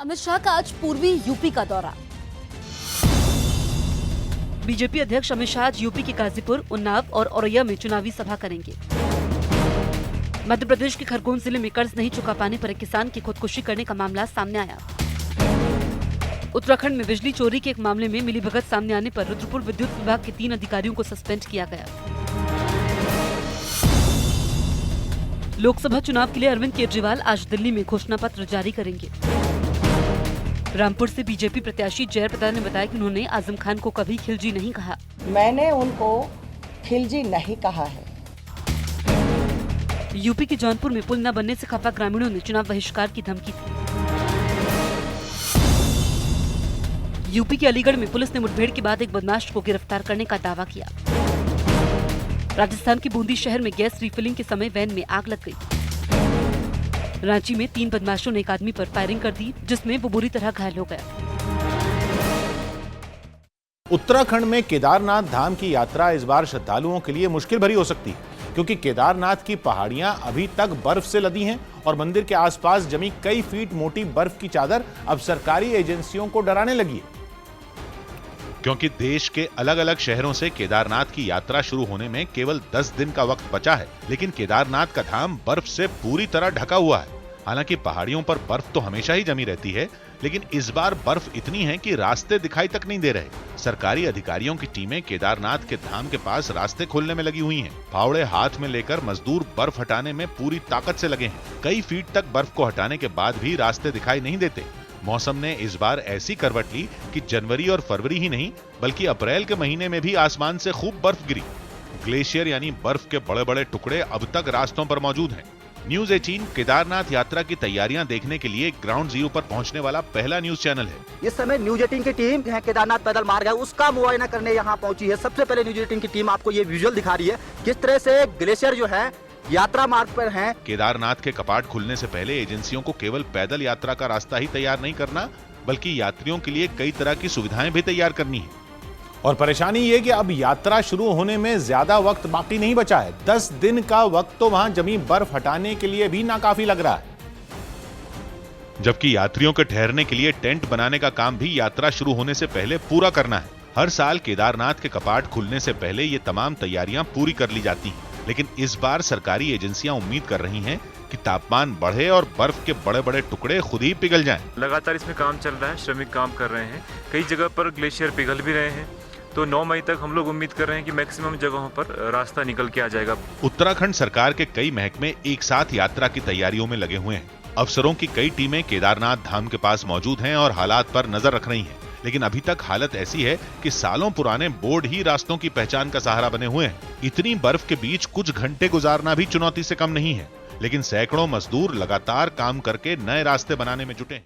अमित शाह का आज पूर्वी यूपी का दौरा। बीजेपी अध्यक्ष अमित शाह आज यूपी के गाजीपुर, उन्नाव और औरैया में चुनावी सभा करेंगे। मध्य प्रदेश के खरगोन जिले में कर्ज नहीं चुका पाने पर एक किसान की खुदकुशी करने का मामला सामने आया। उत्तराखंड में बिजली चोरी के एक मामले में मिलीभगत सामने आने पर रुद्रपुर विद्युत विभाग के 3 अधिकारियों को सस्पेंड किया गया। लोकसभा चुनाव के लिए अरविंद केजरीवाल आज दिल्ली में घोषणा पत्र जारी करेंगे। रामपुर से बीजेपी प्रत्याशी जयप्रदा ने बताया कि उन्होंने आजम खान को कभी खिलजी नहीं कहा। मैंने उनको खिलजी नहीं कहा है। यूपी के जौनपुर में पुल न बनने से खफा ग्रामीणों ने चुनाव बहिष्कार की धमकी दी। यूपी के अलीगढ़ में पुलिस ने मुठभेड़ के बाद एक बदमाश को गिरफ्तार करने का दावा किया। राजस्थान के बूंदी शहर में गैस रिफिलिंग के समय वैन में आग लग गई। रांची में 3 बदमाशों ने एक आदमी पर फायरिंग कर दी, जिसमें वो बुरी तरह घायल हो गया। उत्तराखंड में केदारनाथ धाम की यात्रा इस बार श्रद्धालुओं के लिए मुश्किल भरी हो सकती है, क्योंकि केदारनाथ की पहाड़ियां अभी तक बर्फ से लदी हैं और मंदिर के आसपास जमी कई फीट मोटी बर्फ की चादर अब सरकारी एजेंसियों को डराने लगी है। क्योंकि देश के अलग अलग शहरों से केदारनाथ की यात्रा शुरू होने में केवल 10 दिन का वक्त बचा है, लेकिन केदारनाथ का धाम बर्फ से पूरी तरह ढका हुआ है। हालांकि पहाड़ियों पर बर्फ तो हमेशा ही जमी रहती है, लेकिन इस बार बर्फ इतनी है कि रास्ते दिखाई तक नहीं दे रहे। सरकारी अधिकारियों की टीमें केदारनाथ के धाम के पास रास्ते खोलने में लगी हुई हैं। फावड़े हाथ में लेकर मजदूर बर्फ हटाने में पूरी ताकत से लगे हैं। कई फीट तक बर्फ को हटाने के बाद भी रास्ते दिखाई नहीं देते। मौसम ने इस बार ऐसी करवट ली कि जनवरी और फरवरी ही नहीं, बल्कि अप्रैल के महीने में भी आसमान से खूब बर्फ गिरी। ग्लेशियर यानी बर्फ के बड़े बड़े टुकड़े अब तक रास्तों पर मौजूद हैं। न्यूज 18 केदारनाथ यात्रा की तैयारियां देखने के लिए ग्राउंड जीरो पर पहुंचने वाला पहला न्यूज चैनल है। इस समय न्यूज 18 की टीम केदारनाथ पैदल मार्ग है उसका मुआयना करने यहाँ पहुंची है। सबसे पहले न्यूज 18 की टीम आपको ये विजुअल दिखा रही है किस तरह से ग्लेशियर जो है यात्रा मार्ग पर हैं। केदारनाथ के कपाट खुलने से पहले एजेंसियों को केवल पैदल यात्रा का रास्ता ही तैयार नहीं करना, बल्कि यात्रियों के लिए कई तरह की सुविधाएं भी तैयार करनी है। और परेशानी ये कि अब यात्रा शुरू होने में ज्यादा वक्त बाकी नहीं बचा है। 10 दिन का वक्त तो वहां जमी बर्फ हटाने के लिए भी नाकाफी लग रहा है। जबकि यात्रियों के ठहरने के लिए टेंट बनाने का काम भी यात्रा शुरू होने से पहले पूरा करना है। हर साल केदारनाथ के कपाट खुलने से पहले ये तमाम तैयारियां पूरी कर ली जाती हैं, लेकिन इस बार सरकारी एजेंसियां उम्मीद कर रही हैं कि तापमान बढ़े और बर्फ के बड़े बड़े टुकड़े खुद ही पिघल जाएं। लगातार इसमें काम चल रहा है, श्रमिक काम कर रहे हैं। कई जगह पर ग्लेशियर पिघल भी रहे हैं, तो 9 मई तक हम लोग उम्मीद कर रहे हैं कि मैक्सिमम जगहों पर रास्ता निकल के आ जाएगा। उत्तराखंड सरकार के कई महकमे एक साथ यात्रा की तैयारियों में लगे हुए हैं। अफसरों की कई टीमें केदारनाथ धाम के पास मौजूद हैं और हालात पर नजर रख रही हैं, लेकिन अभी तक हालत ऐसी है कि सालों पुराने बोर्ड ही रास्तों की पहचान का सहारा बने हुए हैं। इतनी बर्फ के बीच कुछ घंटे गुजारना भी चुनौती से कम नहीं है, लेकिन सैकड़ों मजदूर लगातार काम करके नए रास्ते बनाने में जुटे हैं।